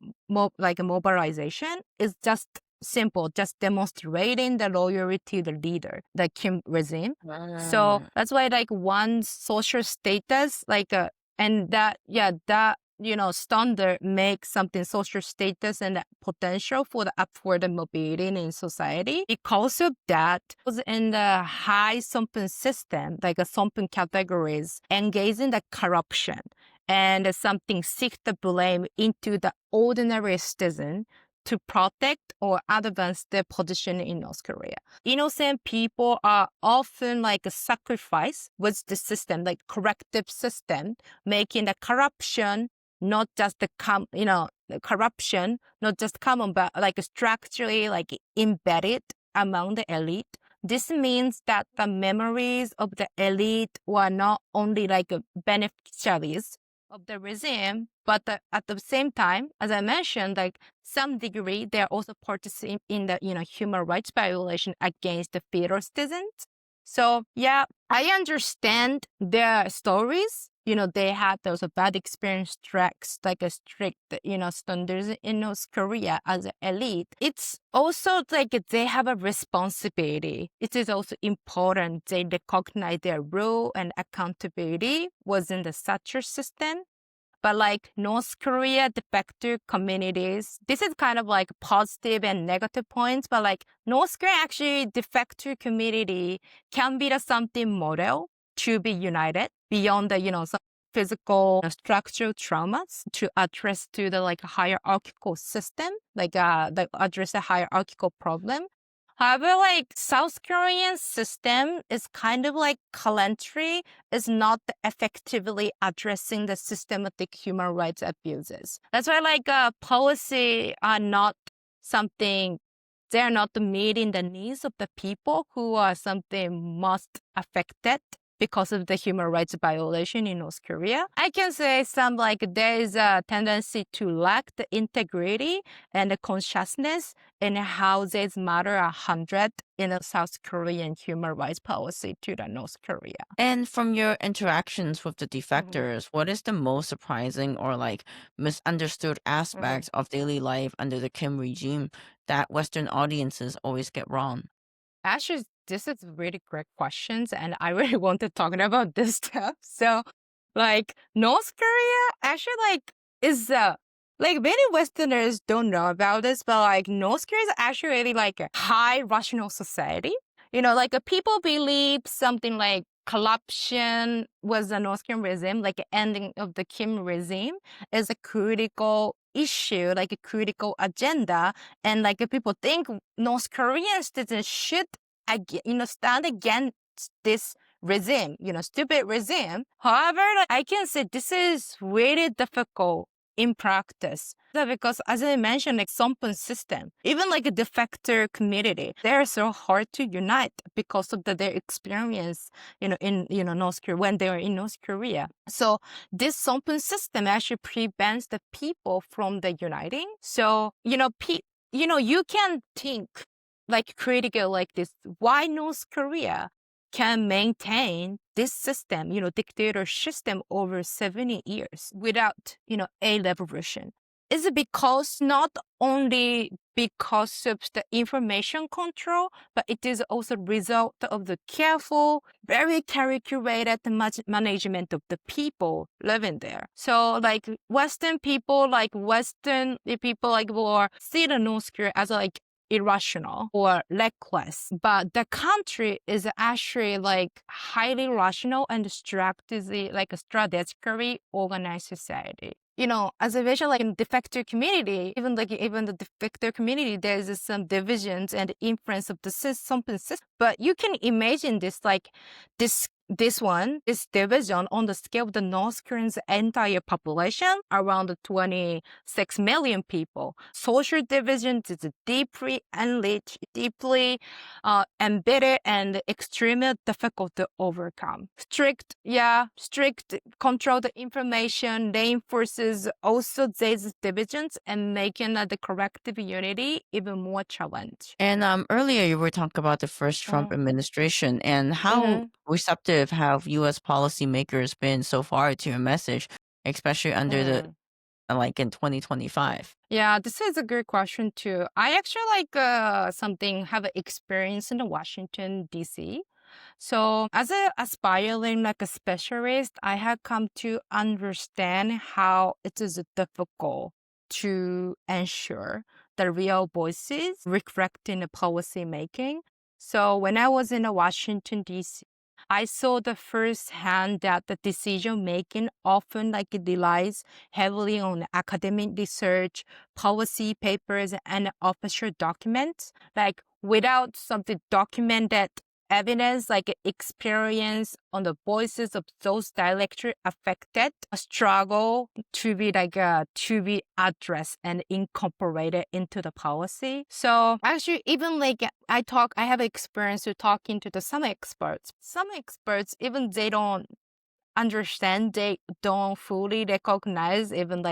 like mobilization is just simple, just demonstrating the loyalty to the leader, the Kim regime. So Ah. that's why like one social status, like and that, yeah, that standard makes something social status and potential for the upward mobility in society. Because of that, was in the high Songbun system, like a Songbun categories, engage in the corruption and something seek the blame into the ordinary citizen to protect or advance their position in North Korea. Innocent people are often like a sacrifice with the system, like corrective system, making the corruption not just the corruption, not just common, but like structurally like embedded among the elite. This means that the memories of the elite were not only like beneficiaries of the regime, but at the same time, as I mentioned, like some degree, they're also participating in the human rights violation against the fellow citizens. So yeah, I understand their stories. They had those bad experience tracks, like a strict, standards in North Korea as an elite. It's also like they have a responsibility. It is also important they recognize their role and accountability within the such system. But like North Korea defector communities, this is kind of like positive and negative points. But like North Korea actually defector community can be the something model to be united beyond the some physical structural traumas to address to the like hierarchical system, like that address a hierarchical problem. However, like South Korean system is kind of like calendry is not effectively addressing the systematic human rights abuses. That's why like policy are not something, they're not meeting the needs of the people who are something most affected because of the human rights violation in North Korea. I can say some like there is a tendency to lack the integrity and the consciousness in how this matter 100 in a South Korean human rights policy to the North Korea. And from your interactions with the Mhm, defectors, what is the most surprising or like misunderstood mhm. aspects of daily life under the Kim regime that Western audiences always get wrong? Actually, this is really great questions, and I really want to talk about this stuff. So, like North Korea, actually, like is like many Westerners don't know about this, but like North Korea is actually really like a high rational society. Like people believe something like corruption was the North Korean regime, like the ending of the Kim regime is a critical issue, like a critical agenda, and like people think North Korean citizens should, stand against this regime, stupid regime. However, like, I can say this is really difficult in practice. Because as I mentioned, like Songbun system, even like a defector community, they're so hard to unite because of their experience, in North Korea when they were in North Korea. So this Songbun system actually prevents the people from the uniting. So you can think like critical like this. Why North Korea can maintain this system, dictator system over 70 years without, a revolution? is because not only because of the information control, but it is also result of the careful, very calculated management of the people living there. So like Western people will see the North Korea as like irrational or reckless, but the country is actually like highly rational and strategically organized society. As a vision, like in defector community, even the defector community, there's some divisions and influence of the system. But you can imagine this division on the scale of the North Korean's entire population, around 26 million people. Social division is deeply enriched, deeply embedded, and extremely difficult to overcome. Strict controlled information reinforces also these divisions and making the collective unity even more challenging. And earlier you were talking about the first Trump administration and how receptive have U.S. policymakers been so far to your message, especially under the like in 2025. Yeah, this is a good question too. I actually have experience in Washington D.C. So as an aspiring a specialist, I have come to understand how it is difficult to ensure the real voices reflecting the policy making. So when I was in Washington D.C., I saw the first hand that the decision making often relies heavily on academic research, policy papers, and official documents. Like without something documented evidence, like experience on the voices of those directly affected, a struggle to be addressed and incorporated into the policy. So actually, even I have experience with talking to some experts. Some experts, even they don't understand, they don't fully recognize even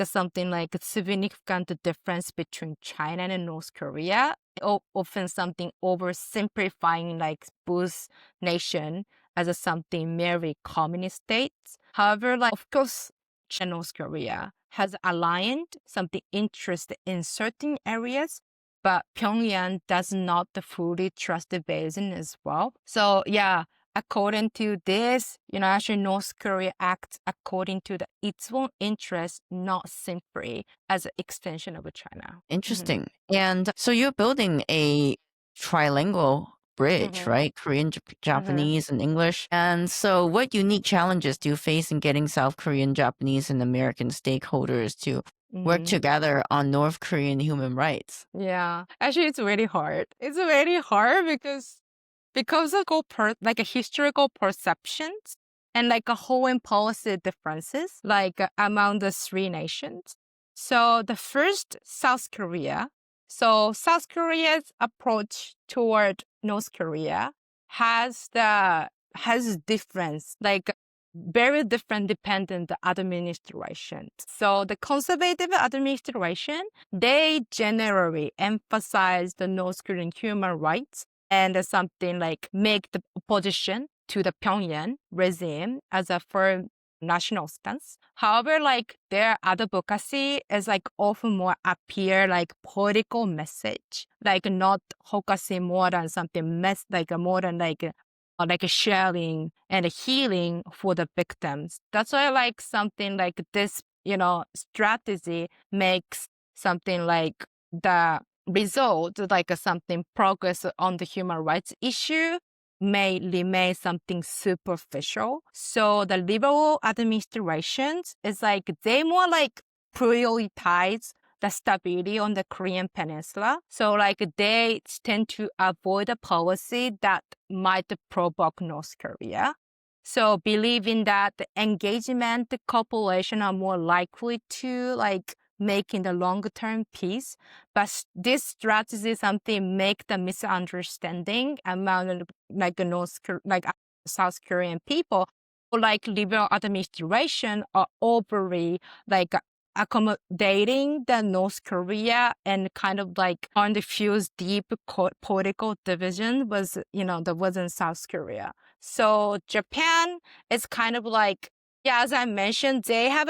something like a significant difference between China and North Korea. Often something oversimplifying both nation as something merely communist states. However, of course, China and North Korea has aligned something interest in certain areas, but Pyongyang does not fully trust the Beijing as well. So yeah, according to this, actually North Korea acts according to its own interest, not simply as an extension of China. Interesting. And so you're building a trilingual bridge, right? Korean, Japanese, and English. And so what unique challenges do you face in getting South Korean, Japanese, and American stakeholders to work together on North Korean human rights? Yeah, actually, it's really hard. It's really hard because of historical perceptions and a whole and policy differences among the three nations. So the first, South Korea. So South Korea's approach toward North Korea has difference, very different dependent administrations. So the conservative administration, they generally emphasize the North Korean human rights and something make the opposition to the Pyongyang regime as a firm national stance. However, their advocacy is often more appear political message, not focusing more on something more than sharing and healing for the victims. That's why something like this, strategy makes something like the result, something progress on the human rights issue may remain something superficial. So the liberal administrations is they more prioritize the stability on the Korean Peninsula. So they tend to avoid a policy that might provoke North Korea. So believing that the engagement cooperation are more likely to making the long-term peace. But this strategy something make the misunderstanding among South Korean people or liberal administration are overly accommodating the North Korea and kind of diffuse deep political division was in South Korea. So Japan is kind of yeah, as I mentioned, they have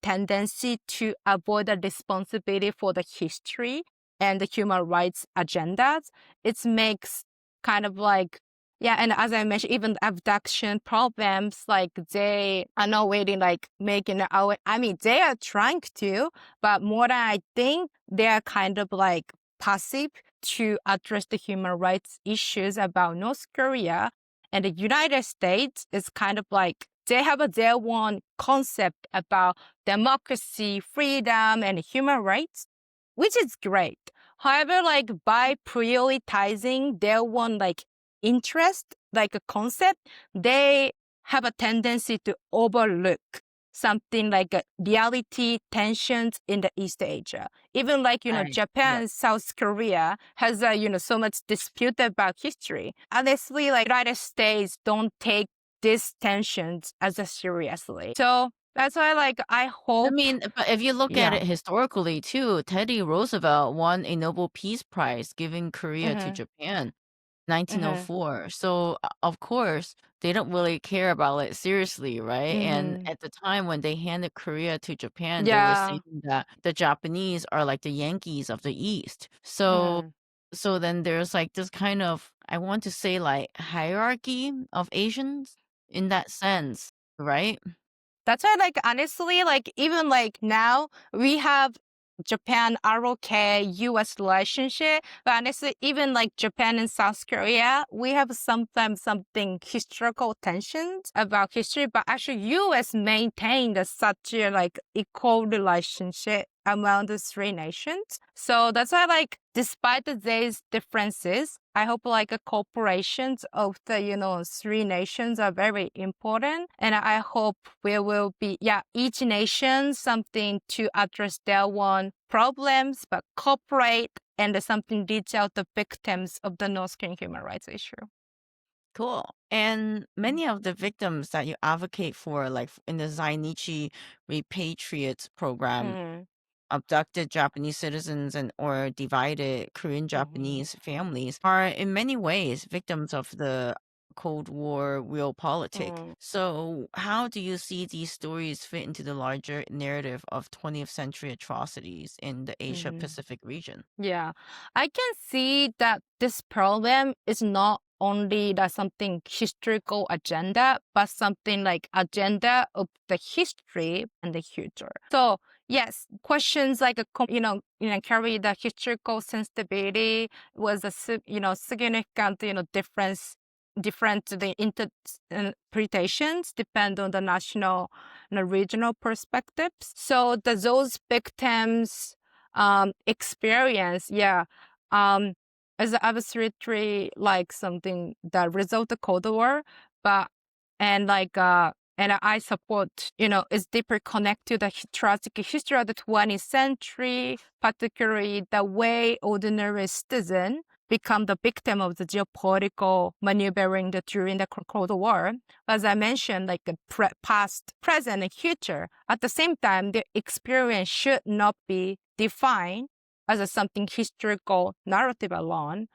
tendency to avoid the responsibility for the history and the human rights agendas. It makes kind of like, yeah, and as I mentioned, even abduction problems, like they are not waiting, like making our, I mean, they are trying to, but more than I think, they are kind of like passive to address the human rights issues about North Korea. And the United States is kind of like, they have their own concept about democracy, freedom, and human rights, which is great. However, like by prioritizing their own like interest, like a concept, they have a tendency to overlook something like reality tensions in the East Asia. Even like, Right. Japan, Yep. South Korea has, so much dispute about history. Honestly, like United States don't take these tensions as seriously. So that's why like I I hope, mean, but if you look at yeah. it historically too, Teddy Roosevelt won a Nobel Peace Prize giving Korea to Mm-hmm, Japan, mm-hmm, 1904. So, of course, they don't really care about it seriously, right? And mm-hmm. at the time when they handed Korea to Japan, they were Yeah. saying that the Japanese are like the Yankees of the East. So, Mm-hmm. so then there's like this kind of, I want to say like hierarchy of Asians in that sense, right? That's why, like, honestly, like, even like now we have Japan, ROK, US relationship. But honestly, even like Japan and South Korea, we have sometimes something historical tensions about history, but actually US maintained such a like equal relationship among the three nations. So that's why, like, despite these differences, I hope like a cooperations of the, three nations are very important. And I hope we will be, yeah, each nation something to address their own problems, but cooperate and something reach out the victims of the North Korean human rights issue. Cool. And many of the victims that you advocate for, like in the Zainichi Repatriate program, Mm, abducted Japanese citizens and or divided Korean mhm, Japanese families are in many ways victims of the Cold War realpolitik. mm, So, how do you see these stories fit into the larger narrative of 20th century atrocities in the Asia mhm. Pacific region? Yeah, I can see that this problem is not only that something historical agenda, but something like agenda of the history and the future. So yes, questions like carry the historical sensibility was a significant different the interpretations depend on the national and regional perspectives. So those victims experience, yeah, um, as an adversary, like something that result of Cold War, but and like and I support, is deeply connected to the tragic history of the 20th century, particularly the way ordinary citizen become the victim of the geopolitical maneuvering during the Cold War. As I mentioned, like the past, present, and future. At the same time, the experience should not be defined as something historical narrative alone.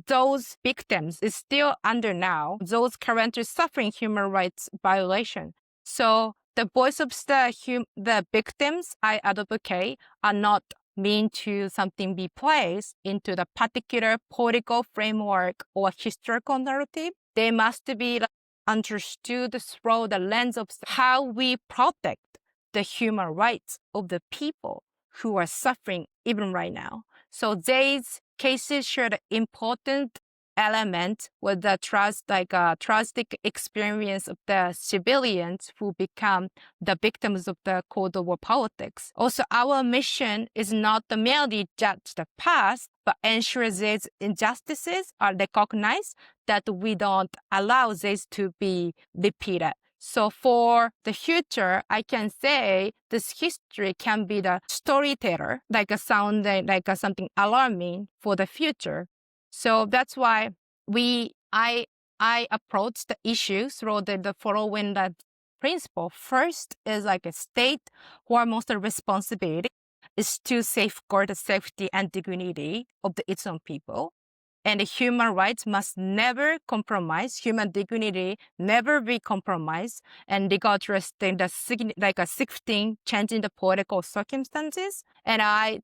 Those victims is still under now, those currently suffering human rights violation. So the voice of the victims I advocate are not mean to something be placed into the particular political framework or historical narrative. They must be understood through the lens of how we protect the human rights of the people who are suffering even right now. So these cases share the important element with the tragic experience of the civilians who become the victims of the Cold War politics. Also, our mission is not to merely judge the past, but ensure these injustices are recognized, that we don't allow this to be repeated. So for the future, I can say this history can be the storyteller, like a sound, like a something alarming for the future. So that's why I approach the issue through the following that principle. First is like a state who are most responsibility is to safeguard the safety and dignity of its own people. and human rights must never compromise. Human dignity never be compromised. And regardless of a shifting, changing the political circumstances. And I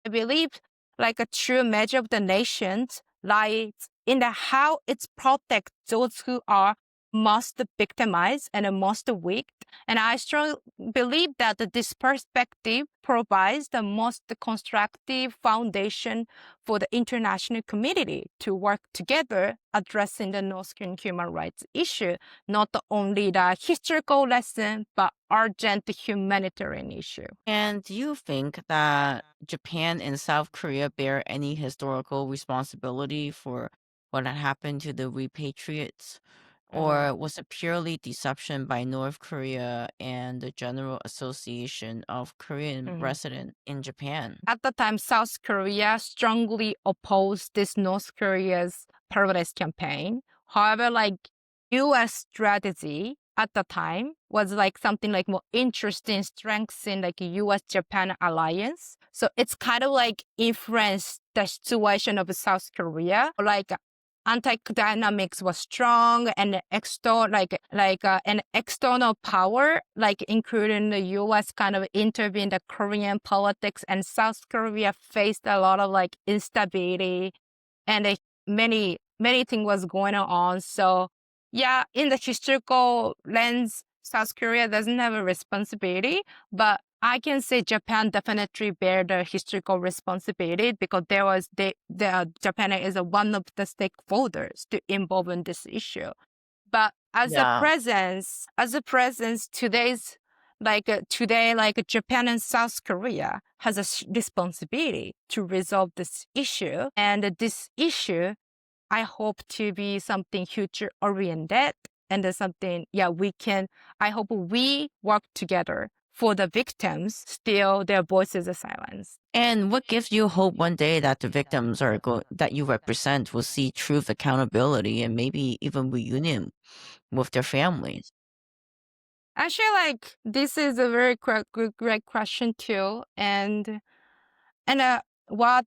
believe like a true measure of the nations lies in the how it protects those who are most victimized and most weak. And I strongly believe that this perspective provides the most constructive foundation for the international community to work together addressing the North Korean human rights issue, not only the historical lesson, but urgent humanitarian issue. And do you think that Japan and South Korea bear any historical responsibility for what had happened to the repatriates? Or was it purely deception by North Korea and the General Association of Korean Mhm. residents in Japan? At the time, South Korea strongly opposed this North Korea's terrorist campaign. However, like U.S. strategy at the time was like something like more interesting, strengthen like U.S.-Japan alliance. So it's kind of like influenced the situation of South Korea. Like anti-dynamics was strong and an external power, like including the U.S. kind of intervened the Korean politics, and South Korea faced a lot of like instability and many things was going on. So yeah, in the historical lens, South Korea doesn't have a responsibility, but I can say Japan definitely bear the historical responsibility because Japan is one of the stakeholders to involve in this issue. But Yeah. as a presence, today, like Japan and South Korea has a responsibility to resolve this issue, and this issue I hope to be something future oriented and something, I hope we work together for the victims, still their voices are silenced. And what gives you hope one day that the victims that you represent will see truth, accountability, and maybe even reunion with their families? Actually, like, this is a very great question too. And what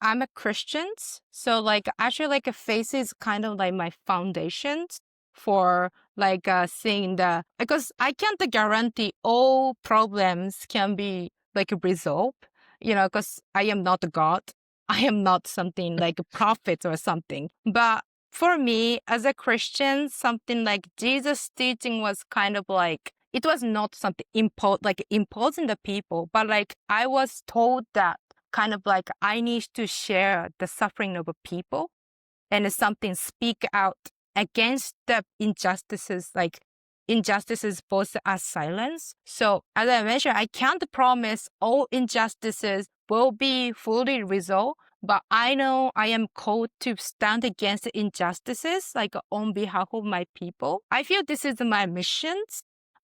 I'm a Christian, so like actually like a faith is kind of like my foundation for like seeing the, because I can't guarantee all problems can be like resolved, because I am not a God. I am not something like a prophet or something. But for me as a Christian, something like Jesus' teaching was kind of like, it was not something imposing the people, but like I was told that kind of like I need to share the suffering of a people and something speak out against the injustices, like injustices both as silence. So as I mentioned, I can't promise all injustices will be fully resolved, but I know I am called to stand against injustices like on behalf of my people. I feel this is my mission.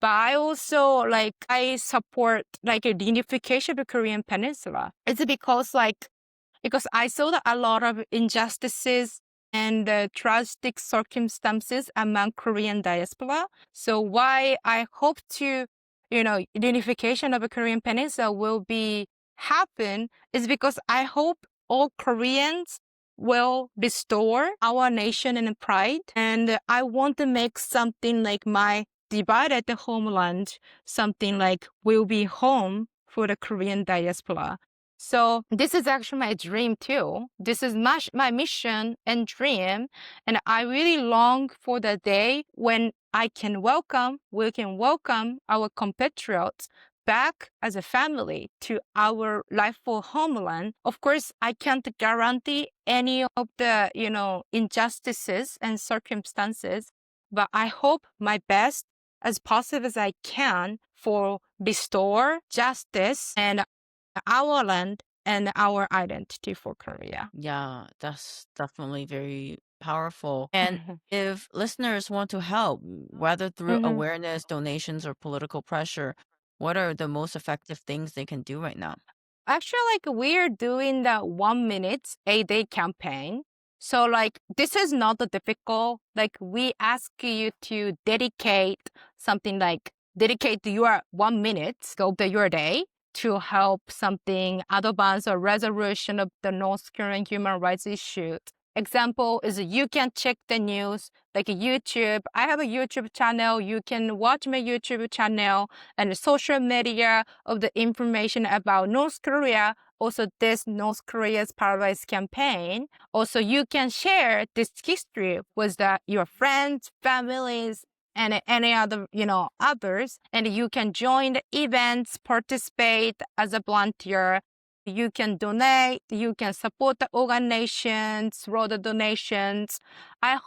But I also I support like a reunification of the Korean Peninsula. It's because I saw that a lot of injustices and tragic circumstances among Korean diaspora. So why I hope to, reunification of the Korean Peninsula will be happen is because I hope all Koreans will restore our nation and pride. And I want to make something like my divided homeland, something like will be home for the Korean diaspora. So this is actually my dream too. This is my mission and dream. And I really long for the day when we can welcome our compatriots back as a family to our rightful homeland. Of course, I can't guarantee any of the, injustices and circumstances, but I hope my best as possible as I can for restore justice and our land and our identity for Korea. Yeah, that's definitely very powerful. And Mhm. if listeners want to help, whether through Mhm. awareness, donations, or political pressure, what are the most effective things they can do right now? Actually, like we're doing the 1 minute a day campaign. So like this is not difficult. Like we ask you to dedicate your 1 minute of your day to help something advance or resolution of the North Korean human rights issue. example is you can check the news like YouTube. I have a YouTube channel. You can watch my YouTube channel and social media of the information about North Korea. Also, this North Korea's Paradise campaign. Also, you can share this history with your friends, families, and any other, others. And you can join the events, participate as a volunteer. You can donate, you can support the organizations, through the donations. I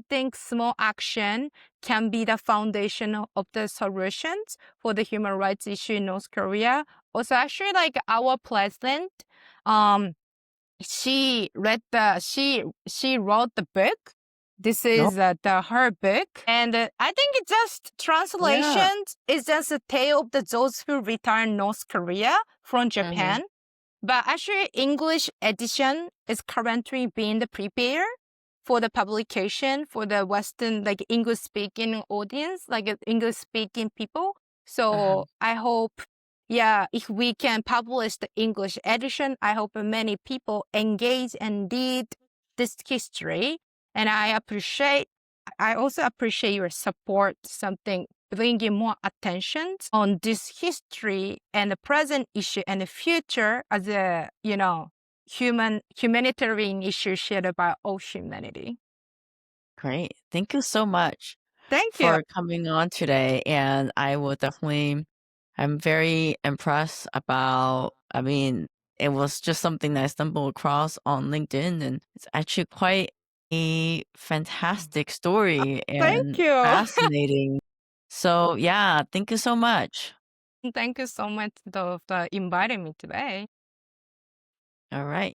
think small action can be the foundation of the solutions for the human rights issue in North Korea. Also, actually, like our president, um, she wrote the book. This No. is her book, and I think it's just Yeah. translations. It's just a tale of those who returned North Korea from Mm-hmm. Japan. But actually, English edition is currently being prepared for the publication for the Western, like English speaking audience, like English speaking people. Uh-huh. So I hope, yeah, if we can publish the English edition, I hope many people engage and read this history. And I also appreciate your support, something bringing more attention on this history and the present issue and the future as a, humanitarian issue shared by all humanity. Great. Thank you so much Thank you. for coming on today. And I will definitely, I'm very impressed about, I mean, it was just something that I stumbled across on LinkedIn, and it's actually quite a fantastic story Thank and you. fascinating. So, yeah, thank you so much. Thank you so much for inviting me today. All right.